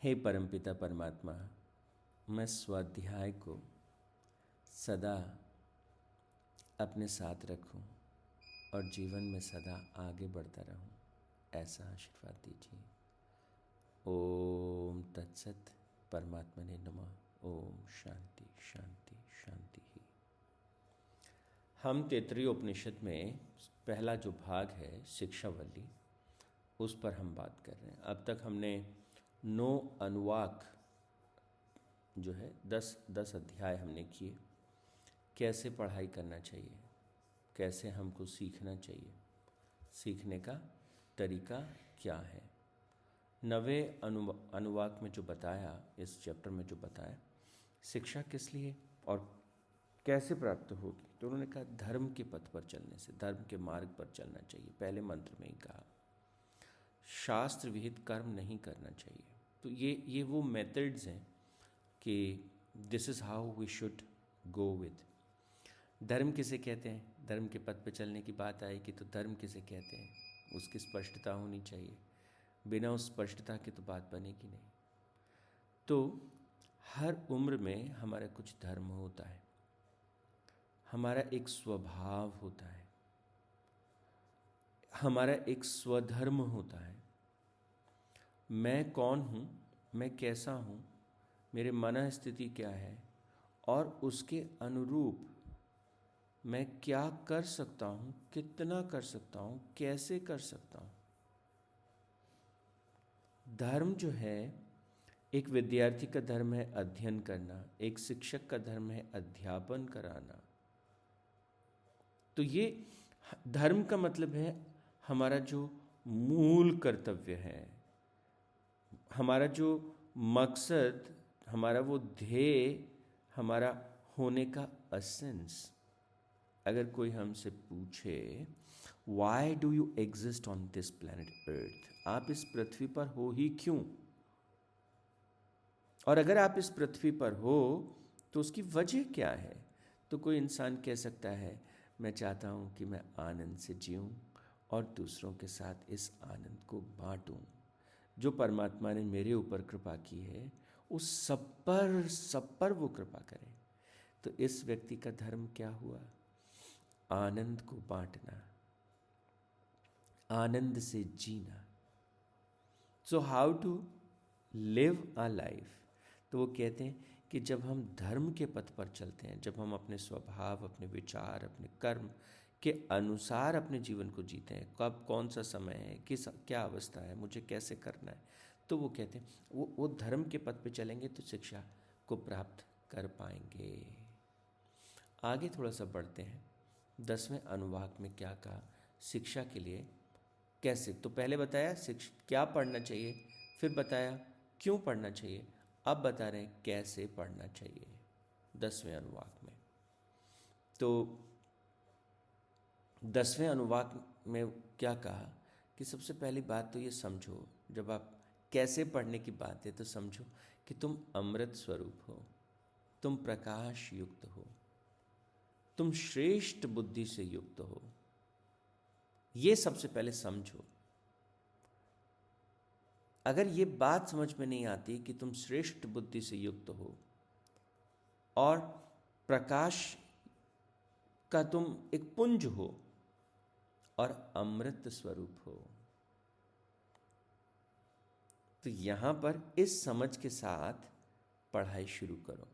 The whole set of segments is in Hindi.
हे परमपिता परमात्मा, मैं स्वाध्याय को सदा अपने साथ रखूं और जीवन में सदा आगे बढ़ता रहूं, ऐसा आशीर्वाद दीजिए। ओम तत्सत। परमात्मा ने नमः। ओम शांति शांति शांति ही। हम तैत्तिरीय उपनिषद में पहला जो भाग है शिक्षावल्ली, उस पर हम बात कर रहे हैं। अब तक हमने 9 अनुवाक जो है 10 अध्याय हमने किए। कैसे पढ़ाई करना चाहिए, कैसे हमको सीखना चाहिए, सीखने का तरीका क्या है। 9वें अनुवाक में जो बताया, इस चैप्टर में जो बताया शिक्षा किस लिए और कैसे प्राप्त होगी, तो उन्होंने कहा धर्म के पथ पर चलने से, धर्म के मार्ग पर चलना चाहिए। पहले मंत्र में ही कहा शास्त्र विहित कर्म नहीं करना चाहिए। तो ये वो मेथड्स हैं कि this is how we should go with. धर्म किसे कहते हैं, धर्म के पथ पर चलने की बात आएगी तो धर्म किसे कहते हैं, उसकी स्पष्टता होनी चाहिए। बिना उस स्पष्टता की तो बात बनेगी नहीं। तो हर उम्र में हमारा कुछ धर्म होता है, हमारा एक स्वभाव होता है, हमारा एक स्वधर्म होता है। मैं कौन हूँ, मैं कैसा हूँ, मेरे मन स्थिति क्या है और उसके अनुरूप मैं क्या कर सकता हूँ, कितना कर सकता हूँ, कैसे कर सकता हूँ। धर्म जो है, एक विद्यार्थी का धर्म है अध्ययन करना, एक शिक्षक का धर्म है अध्यापन कराना। तो ये धर्म का मतलब है हमारा जो मूल कर्तव्य है, हमारा जो मकसद, हमारा वो ध्येय, हमारा होने का एसेंस। अगर कोई हमसे पूछे why do you exist on this planet earth, आप इस पृथ्वी पर हो ही क्यों, और अगर आप इस पृथ्वी पर हो तो उसकी वजह क्या है, तो कोई इंसान कह सकता है मैं चाहता हूँ कि मैं आनंद से जीऊँ और दूसरों के साथ इस आनंद को बांटूँ। जो परमात्मा ने मेरे ऊपर कृपा की है उस सब पर वो कृपा करे। तो इस व्यक्ति का धर्म क्या हुआ, आनंद को बांटना, आनंद से जीना। So how to live a life. तो वो कहते हैं कि जब हम धर्म के पथ पर चलते हैं, जब हम अपने स्वभाव, अपने विचार, अपने कर्म के अनुसार अपने जीवन को जीते हैं, कब कौन सा समय है, किस क्या अवस्था है, मुझे कैसे करना है, तो वो कहते हैं वो धर्म के पथ पे चलेंगे तो शिक्षा को प्राप्त कर पाएंगे। आगे थोड़ा सा बढ़ते हैं। 10वें अनुवाक में क्या कहा, शिक्षा के लिए कैसे। तो पहले बताया शिक्षा क्या पढ़ना चाहिए, फिर बताया क्यों पढ़ना चाहिए, अब बता रहे हैं कैसे पढ़ना चाहिए 10वें अनुवाक में। तो 10वें अनुवाक में क्या कहा कि सबसे पहली बात तो ये समझो, जब आप कैसे पढ़ने की बात है तो समझो कि तुम अमृत स्वरूप हो, तुम प्रकाश युक्त हो, तुम श्रेष्ठ बुद्धि से युक्त हो। ये सबसे पहले समझो। अगर ये बात समझ में नहीं आती कि तुम श्रेष्ठ बुद्धि से युक्त हो और प्रकाश का तुम एक पुंज हो और अमृत स्वरूप हो, तो यहां पर इस समझ के साथ पढ़ाई शुरू करो,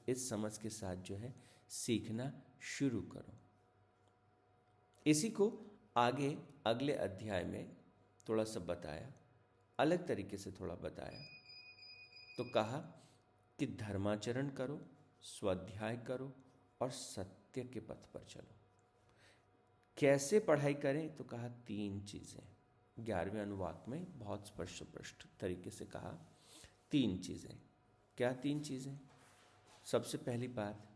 इस समझ के साथ जो है सीखना शुरू करो। इसी को आगे अगले अध्याय में थोड़ा सा बताया, अलग तरीके से थोड़ा बताया। तो कहा कि धर्माचरण करो, स्वाध्याय करो और सत्य के पथ पर चलो। कैसे पढ़ाई करें, तो कहा 3 चीज़ें। 11वें अनुवाक में बहुत स्पष्ट तरीके से कहा 3 चीज़ें। क्या 3 चीज़ें? सबसे पहली बात,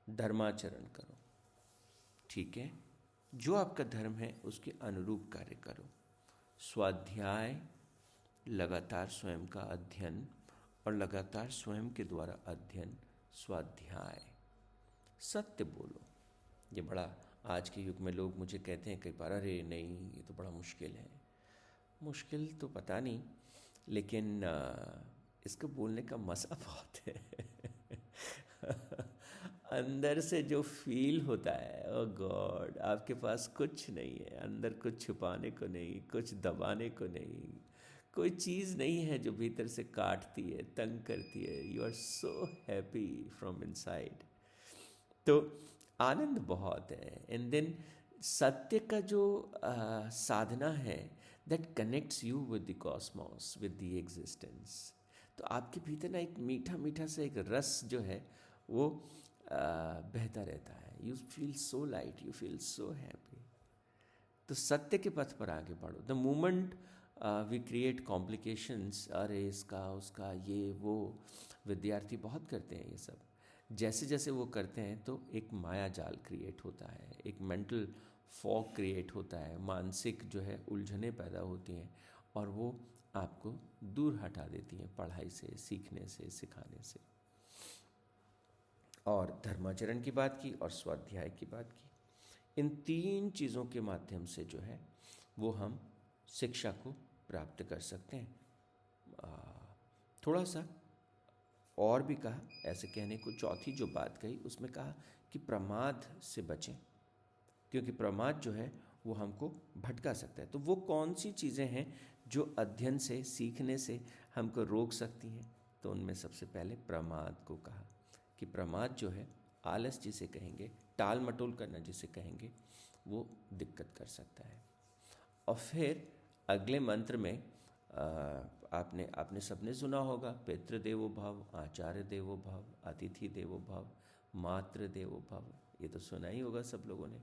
धर्माचरण करो। ठीक है, जो आपका धर्म है उसके अनुरूप कार्य करो। स्वाध्याय, लगातार स्वयं का अध्ययन और लगातार स्वयं के द्वारा अध्ययन, स्वाध्याय। सत्य बोलो। ये बड़ा, आज के युग में लोग मुझे कहते हैं कई बार, अरे नहीं ये तो बड़ा मुश्किल है। मुश्किल तो पता नहीं, लेकिन इसको बोलने का मज़ा बहुत है। अंदर से जो फील होता है, ओ गॉड, आपके पास कुछ नहीं है, अंदर कुछ छुपाने को नहीं, कुछ दबाने को नहीं, कोई चीज़ नहीं है जो भीतर से काटती है, तंग करती है। You are so happy from inside. तो आनंद बहुत है। एंड देन सत्य का जो साधना है, that connects you with the Cosmos, with the existence. तो आपके भीतर ना एक मीठा मीठा सा एक रस जो है वो बहता रहता है। You feel so light, you feel so happy. तो सत्य के पथ पर आगे बढ़ो। The moment we create complications, अरे इसका उसका ये वो, विद्यार्थी बहुत करते हैं ये सब। जैसे जैसे वो करते हैं तो एक माया जाल क्रिएट होता है, एक मेंटल फॉग क्रिएट होता है, मानसिक जो है उलझनें पैदा होती हैं और वो आपको दूर हटा देती हैं पढ़ाई से, सीखने से, सिखाने से। और धर्माचरण की बात की और स्वाध्याय की बात की। इन तीन चीज़ों के माध्यम से जो है वो हम शिक्षा को प्राप्त कर सकते हैं। थोड़ा सा और भी कहा, ऐसे कहने को चौथी जो बात कही उसमें कहा कि प्रमाद से बचें, क्योंकि प्रमाद जो है वो हमको भटका सकता है। तो वो कौन सी चीज़ें हैं जो अध्ययन से, सीखने से हमको रोक सकती हैं? तो उनमें सबसे पहले प्रमाद को कहा कि प्रमाद जो है, आलस जिसे कहेंगे, टाल मटोल करना जिसे कहेंगे, वो दिक्कत कर सकता है। और फिर अगले मंत्र में आपने सबने सुना होगा, पितृ देवो भव, आचार्य देवो भव, अतिथि देवो भव, मातृ देवो भव। ये तो सुना ही होगा सब लोगों ने।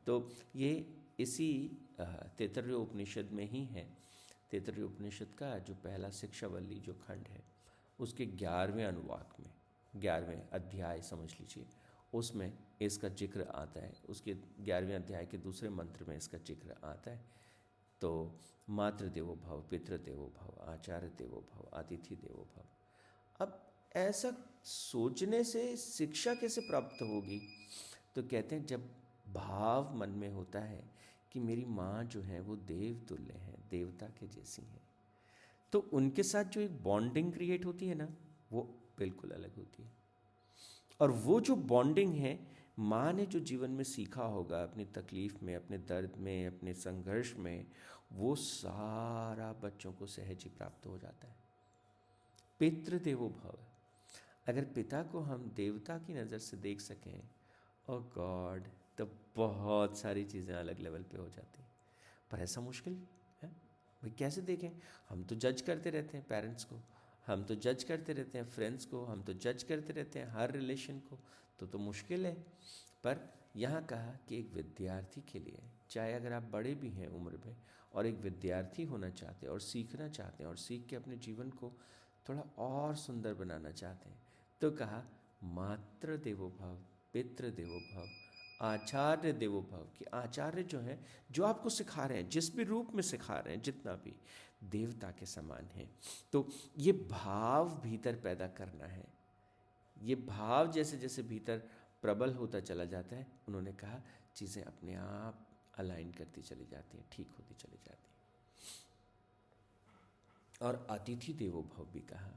तो ये इसी तैत्तरीय उपनिषद में ही है। तैत्तरीय उपनिषद का जो पहला शिक्षावल्ली जो खंड है, उसके 11वें अनुवाक में, 11वें अध्याय समझ लीजिए, उसमें इसका जिक्र आता है। उसके 11वें अध्याय के दूसरे मंत्र में इसका जिक्र आता है। तो मातृ देवो भव, पितृ देवो भव, आचार्य देवो भव, अतिथि देवो भव। अब ऐसा सोचने से शिक्षा कैसे प्राप्त होगी? तो कहते हैं जब भाव मन में होता है कि मेरी माँ जो है वो देव तुल्य है, देवता के जैसी है, तो उनके साथ जो एक बॉन्डिंग क्रिएट होती है ना, वो बिल्कुल अलग होती है। और वो जो बॉन्डिंग है, माँ ने जो जीवन में सीखा होगा, अपनी तकलीफ़ में, अपने दर्द में, अपने संघर्ष में, वो सारा बच्चों को सहज ही प्राप्त हो जाता है। पितृ देवो भव, अगर पिता को हम देवता की नज़र से देख सकें, ओ गॉड, तो बहुत सारी चीज़ें अलग लेवल पे हो जाती हैं। पर ऐसा मुश्किल है भाई, कैसे देखें? हम तो जज करते रहते हैं पेरेंट्स को, हम तो जज करते रहते हैं फ्रेंड्स को, हम तो जज करते रहते हैं हर रिलेशन को। तो मुश्किल है। पर यहाँ कहा कि एक विद्यार्थी के लिए, चाहे अगर आप बड़े भी हैं उम्र में और एक विद्यार्थी होना चाहते हैं और सीखना चाहते हैं और सीख के अपने जीवन को थोड़ा और सुंदर बनाना चाहते हैं, तो कहा मातृ देवो भव, पितृ देवो भव, आचार्य देवो भव। कि आचार्य जो है, जो आपको सिखा रहे हैं, जिस भी रूप में सिखा रहे हैं, जितना भी, देवता के समान है। तो ये भाव भीतर पैदा करना है। ये भाव जैसे जैसे भीतर प्रबल होता चला जाता है, उन्होंने कहा चीज़ें अपने आप अलाइन करती चली जाती हैं, ठीक होती चली जाती हैं। और अतिथि देवो भव भी कहा,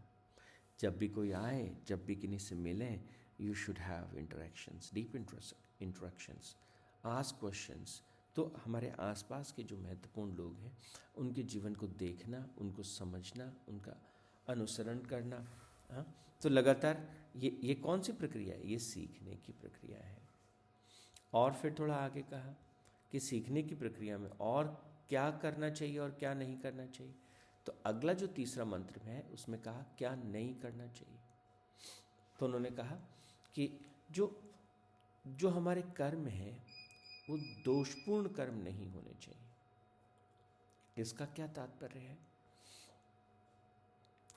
जब भी कोई आए, जब भी किन्हीं से मिलें, you should have interactions, deep interactions, ask questions. तो हमारे आसपास के जो महत्वपूर्ण लोग हैं, उनके जीवन को देखना, उनको समझना, उनका अनुसरण करना। हाँ, तो लगातार ये कौन सी प्रक्रिया है? ये सीखने की प्रक्रिया है। और फिर थोड़ा आगे कहा कि सीखने की प्रक्रिया में और क्या करना चाहिए और क्या नहीं करना चाहिए। तो अगला जो तीसरा मंत्र में है, उसमें कहा क्या नहीं करना चाहिए। तो उन्होंने कहा कि जो हमारे कर्म हैं, वो दोषपूर्ण कर्म नहीं होने चाहिए। इसका क्या तात्पर्य है?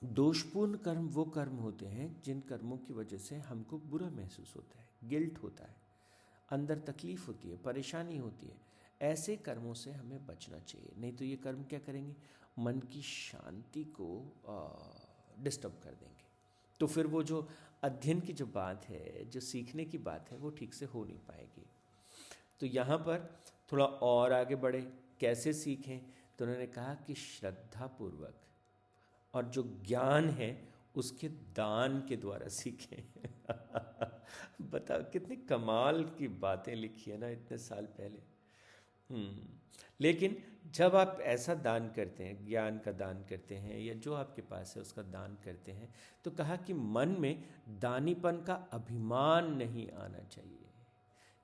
दोषपूर्ण कर्म वो कर्म होते हैं जिन कर्मों की वजह से हमको बुरा महसूस होता है, गिल्ट होता है, अंदर तकलीफ होती है, परेशानी होती है। ऐसे कर्मों से हमें बचना चाहिए। नहीं तो ये कर्म क्या करेंगे? मन की शांति को डिस्टर्ब कर देंगे। तो फिर वो जो अध्ययन की जो बात है, जो सीखने की बात है, वो ठीक से हो नहीं पाएगी। तो यहाँ पर थोड़ा और आगे बढ़े, कैसे सीखें? तो उन्होंने कहा कि श्रद्धापूर्वक, और जो ज्ञान है उसके दान के द्वारा सीखें। बताओ कितनी कमाल की बातें लिखी है ना इतने साल पहले। लेकिन जब आप ऐसा दान करते हैं, ज्ञान का दान करते हैं या जो आपके पास है उसका दान करते हैं, तो कहा कि मन में दानीपन का अभिमान नहीं आना चाहिए,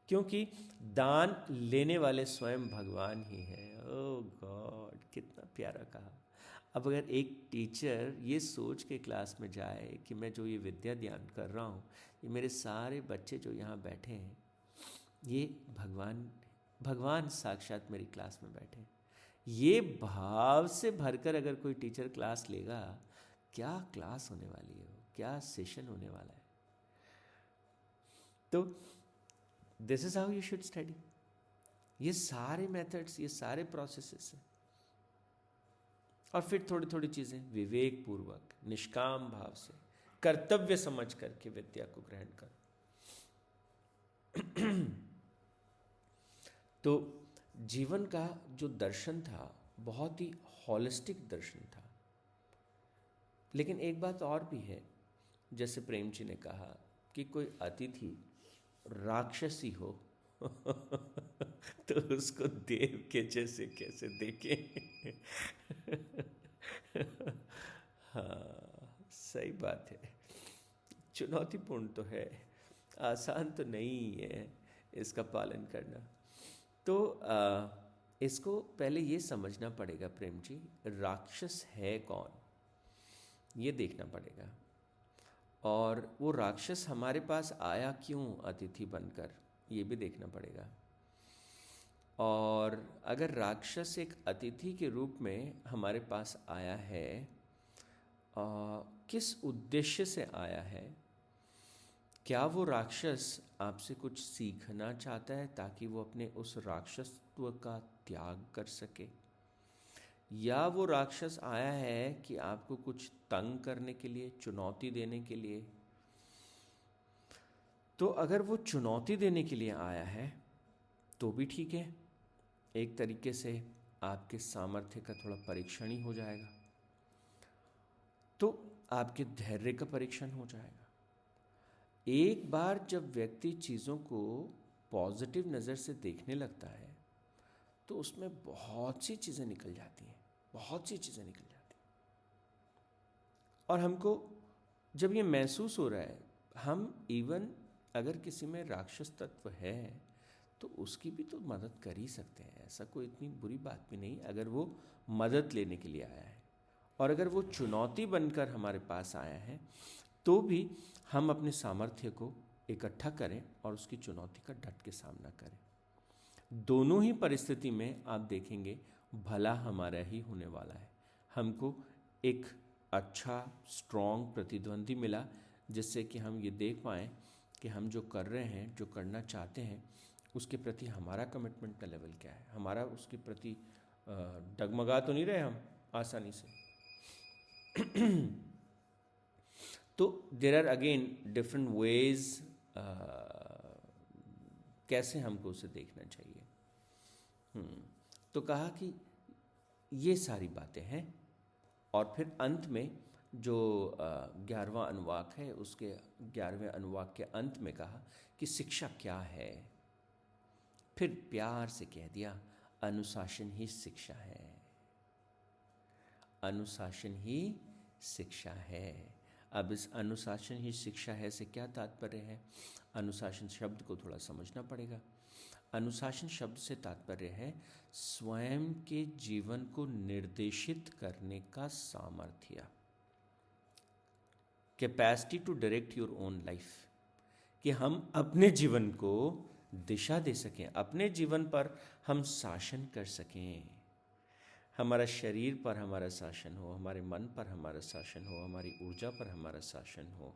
क्योंकि दान लेने वाले स्वयं भगवान ही हैं। ओह गॉड, कितना प्यारा कहा। अब अगर एक टीचर ये सोच के क्लास में जाए कि मैं जो ये विद्या दान कर रहा हूँ, ये मेरे सारे बच्चे जो यहाँ बैठे हैं ये भगवान साक्षात मेरी क्लास में बैठे, ये भाव से भरकर अगर कोई टीचर क्लास लेगा, क्या क्लास होने वाली है, क्या सेशन होने वाला है। तो this is how you should study. ये सारे मेथड्स, ये सारे प्रोसेसेस हैं। और फिर थोड़ी थोड़ी चीजें विवेक पूर्वक, निष्काम भाव से, कर्तव्य समझ करके विद्या को ग्रहण कर। तो जीवन का जो दर्शन था बहुत ही हॉलिस्टिक दर्शन था। लेकिन एक बात और भी है, जैसे प्रेम जी ने कहा कि कोई अतिथि राक्षसी हो तो उसको देव के जैसे कैसे देखें। हाँ, सही बात है, चुनौतीपूर्ण तो है, आसान तो नहीं है इसका पालन करना। तो इसको पहले ये समझना पड़ेगा प्रेम जी, राक्षस है कौन, ये देखना पड़ेगा। और वो राक्षस हमारे पास आया क्यों अतिथि बनकर, ये भी देखना पड़ेगा। और अगर राक्षस एक अतिथि के रूप में हमारे पास आया है, किस उद्देश्य से आया है? क्या वो राक्षस आपसे कुछ सीखना चाहता है ताकि वो अपने उस राक्षसत्व का त्याग कर सके, या वो राक्षस आया है कि आपको कुछ तंग करने के लिए, चुनौती देने के लिए? तो अगर वो चुनौती देने के लिए आया है तो भी ठीक है, एक तरीके से आपके सामर्थ्य का थोड़ा परीक्षण ही हो जाएगा, तो आपके धैर्य का परीक्षण हो जाएगा। एक बार जब व्यक्ति चीज़ों को पॉजिटिव नज़र से देखने लगता है तो उसमें बहुत सी चीज़ें निकल जाती हैं, बहुत सी चीज़ें निकल जाती हैं। और हमको जब ये महसूस हो रहा है, हम इवन अगर किसी में राक्षस तत्व है तो उसकी भी तो मदद कर ही सकते हैं, ऐसा कोई इतनी बुरी बात भी नहीं अगर वो मदद लेने के लिए आया है। और अगर वो चुनौती बनकर हमारे पास आया है तो भी हम अपने सामर्थ्य को इकट्ठा करें और उसकी चुनौती का डट के सामना करें। दोनों ही परिस्थिति में आप देखेंगे भला हमारा ही होने वाला है। हमको एक अच्छा स्ट्रॉन्ग प्रतिद्वंदी मिला जिससे कि हम ये देख पाएँ कि हम जो कर रहे हैं, जो करना चाहते हैं, उसके प्रति हमारा कमिटमेंट का लेवल क्या है, हमारा उसके प्रति डगमगा तो नहीं रहे हम आसानी से। तो there are again different ways कैसे हमको उसे देखना चाहिए। तो कहा कि ये सारी बातें हैं। और फिर अंत में जो 11वां अनुवाक है, उसके 11वें अनुवाक के अंत में कहा कि शिक्षा क्या है। फिर प्यार से कह दिया अनुशासन ही शिक्षा है, अनुशासन ही शिक्षा है। अब इस अनुशासन ही शिक्षा है से क्या तात्पर्य है? अनुशासन शब्द को थोड़ा समझना पड़ेगा। अनुशासन शब्द से तात्पर्य है स्वयं के जीवन को निर्देशित करने का सामर्थ्य, capacity to direct your own life, कि हम अपने जीवन को दिशा दे सकें, अपने जीवन पर हम शासन कर सकें। हमारा शरीर पर हमारा शासन हो, हमारे मन पर हमारा शासन हो, हमारी ऊर्जा पर हमारा शासन हो,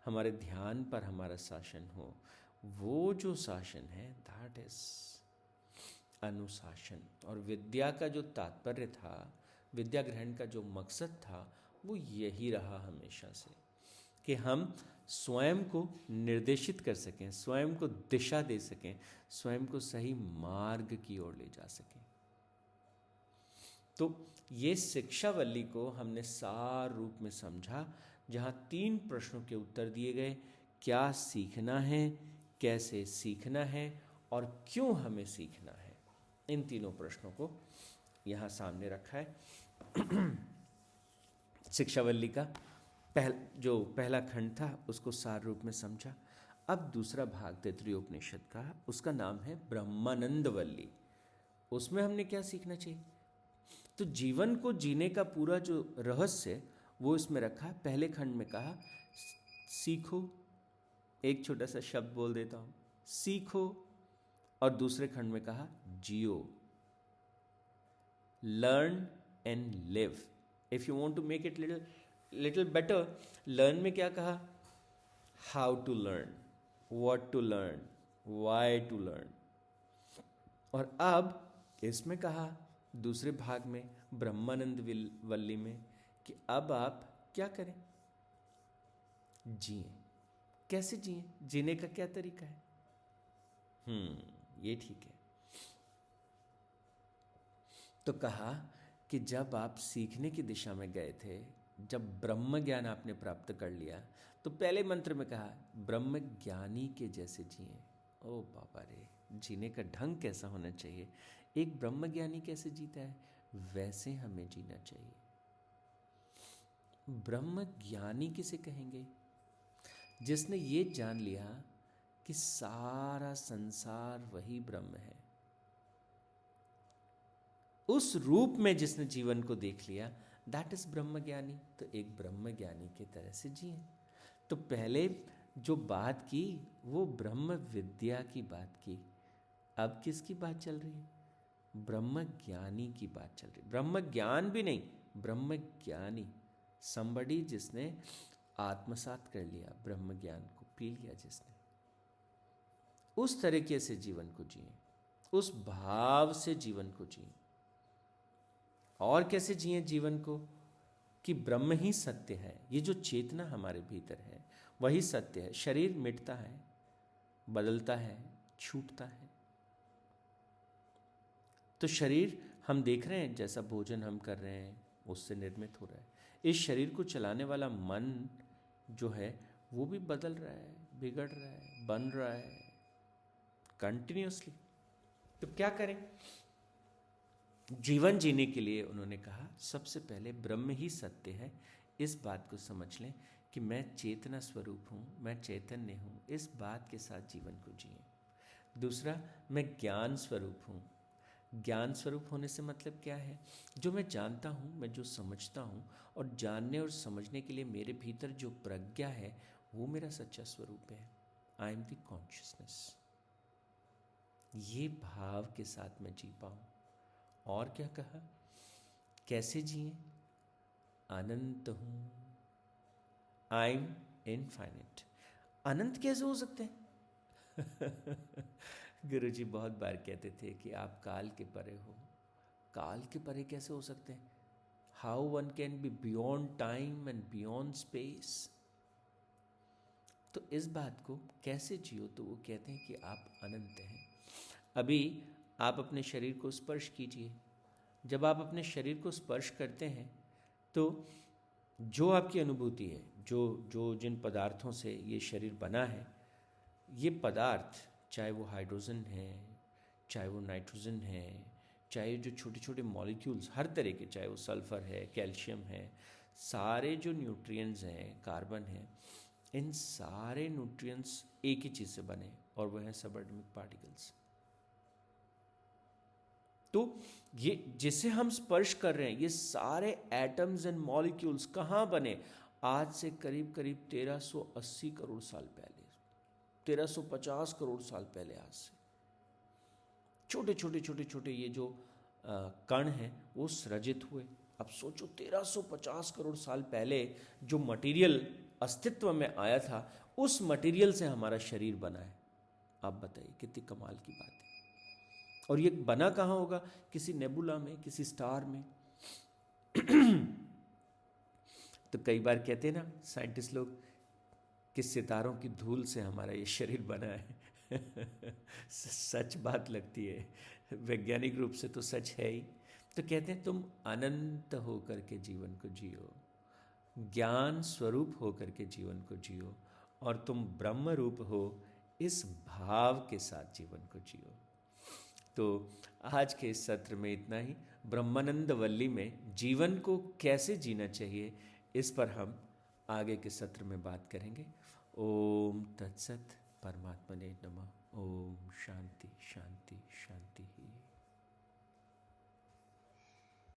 हमारे ध्यान पर हमारा शासन हो। वो जो शासन है दैट इज अनुशासन। और विद्या का जो तात्पर्य था, विद्या ग्रहण का जो मकसद था, वो यही रहा हमेशा से कि हम स्वयं को निर्देशित कर सकें, स्वयं को दिशा दे सकें, स्वयं को सही मार्ग की ओर ले जा सकें। तो ये शिक्षावल्ली को हमने सार रूप में समझा, जहाँ 3 प्रश्नों के उत्तर दिए गए। क्या सीखना है, कैसे सीखना है और क्यों हमें सीखना है, इन तीनों प्रश्नों को यहाँ सामने रखा है। शिक्षावल्ली का जो पहला खंड था उसको सार रूप में समझा। अब दूसरा भाग तैत्तिरीय उपनिषद का, उसका नाम है ब्रह्मानंद वल्ली। उसमें हमने क्या सीखना चाहिए? तो जीवन को जीने का पूरा जो रहस्य वो इसमें रखा है। पहले खंड में कहा सीखो, एक छोटा सा शब्द बोल देता हूँ, सीखो। और दूसरे खंड में कहा जियो, learn and live. If you want to make it little better, learn में क्या कहा? How to learn, what to learn, why to learn. और अब इसमें कहा दूसरे भाग में ब्रह्मानंद वल्ली में कि अब आप क्या करें? जिए। कैसे जिए? जीने का क्या तरीका है? ये ठीक है। तो कहा कि जब आप सीखने की दिशा में गए थे, जब ब्रह्म ज्ञान आपने प्राप्त कर लिया, तो पहले मंत्र में कहा ब्रह्म ज्ञानी के जैसे जिए। ओ बाबा रे, जीने का ढंग कैसा होना चाहिए? एक ब्रह्म ज्ञानी कैसे जीता है, वैसे हमें जीना चाहिए। ब्रह्म ज्ञानी किसे कहेंगे? जिसने ये जान लिया कि सारा संसार वही ब्रह्म है, उस रूप में जिसने जीवन को देख लिया, दैट इज ब्रह्म ज्ञानी। तो एक ब्रह्म ज्ञानी की तरह से जिए। तो पहले जो बात की वो ब्रह्म विद्या की बात की, अब किसकी बात चल रही है? ब्रह्म ज्ञानी की बात चल रही है। ब्रह्म ज्ञान भी नहीं, ब्रह्म ज्ञानी, somebody जिसने आत्मसात कर लिया, ब्रह्म ज्ञान को पी लिया जिसने, उस तरीके से जीवन को जिए, उस भाव से जीवन को जिए। और कैसे जिए जीवन को? कि ब्रह्म ही सत्य है। ये जो चेतना हमारे भीतर है वही सत्य है। शरीर मिटता है, बदलता है, छूटता है। तो शरीर हम देख रहे हैं, जैसा भोजन हम कर रहे हैं उससे निर्मित हो रहा है। इस शरीर को चलाने वाला मन जो है वो भी बदल रहा है, बिगड़ रहा है, बन रहा है कंटिन्यूअसली। तो क्या करें? जीवन जीने के लिए उन्होंने कहा सबसे पहले ब्रह्म ही सत्य है, इस बात को समझ लें कि मैं चेतना स्वरूप हूँ, मैं चैतन्य हूँ, इस बात के साथ जीवन को जिए। दूसरा, मैं ज्ञान स्वरूप हूँ। ज्ञान स्वरूप होने से मतलब क्या है? जो मैं जानता हूँ, मैं जो समझता हूँ, और जानने और समझने के लिए मेरे भीतर जो प्रज्ञा है वो मेरा सच्चा स्वरूप है। I am the consciousness. ये भाव के साथ मैं जी पाऊँ। और क्या कहा? कैसे जिए? अनंत हूँ, आई एम इनफाइनाइट। अनंत कैसे हो सकते हैं? गुरु जी बहुत बार कहते थे कि आप काल के परे हो। काल के परे कैसे हो सकते हैं? How one can be beyond time and beyond space. तो इस बात को कैसे जियो? तो वो कहते हैं कि आप अनंत हैं। अभी आप अपने शरीर को स्पर्श कीजिए। जब आप अपने शरीर को स्पर्श करते हैं तो जो आपकी अनुभूति है, जो जिन पदार्थों से ये शरीर बना है, ये पदार्थ चाहे वो हाइड्रोजन है, चाहे वो नाइट्रोजन है, चाहे जो छोटे छोटे मॉलिक्यूल्स हर तरह के, चाहे वो सल्फ़र है, कैल्शियम है, सारे जो न्यूट्रिएंट्स हैं, कार्बन है, इन सारे न्यूट्रिएंट्स एक ही चीज़ से बने और वह है सबएटॉमिक पार्टिकल्स। तो ये जिसे हम स्पर्श कर रहे हैं, ये सारे एटम्स एंड मॉलिक्यूल्स कहाँ बने? आज से करीब करीब 1380 करोड़ साल पहले, 1350 करोड़ साल पहले। आज से छोटे छोटे छोटे छोटे ये जो कण हैं वो सृजित हुए। अब सोचो 1350 करोड़ साल पहले जो मटेरियल अस्तित्व में आया था, उस मटेरियल से हमारा शरीर बना है। आप बताइए कितनी कमाल की बात है। और ये बना कहाँ होगा? किसी नेबुला में, किसी स्टार में। तो कई बार कहते हैं ना साइंटिस्ट लोग कि सितारों की धूल से हमारा ये शरीर बना है। सच बात लगती है, वैज्ञानिक रूप से तो सच है ही। तो कहते हैं तुम अनंत होकर के जीवन को जियो, ज्ञान स्वरूप होकर के जीवन को जियो, और तुम ब्रह्म रूप हो इस भाव के साथ जीवन को जियो। तो आज के इस सत्र में इतना ही। ब्रह्मानंद वल्ली में जीवन को कैसे जीना चाहिए इस पर हम आगे के सत्र में बात करेंगे। ओम तत्सत। परमात्मने नमः। ओम शांति शांति शांति ही।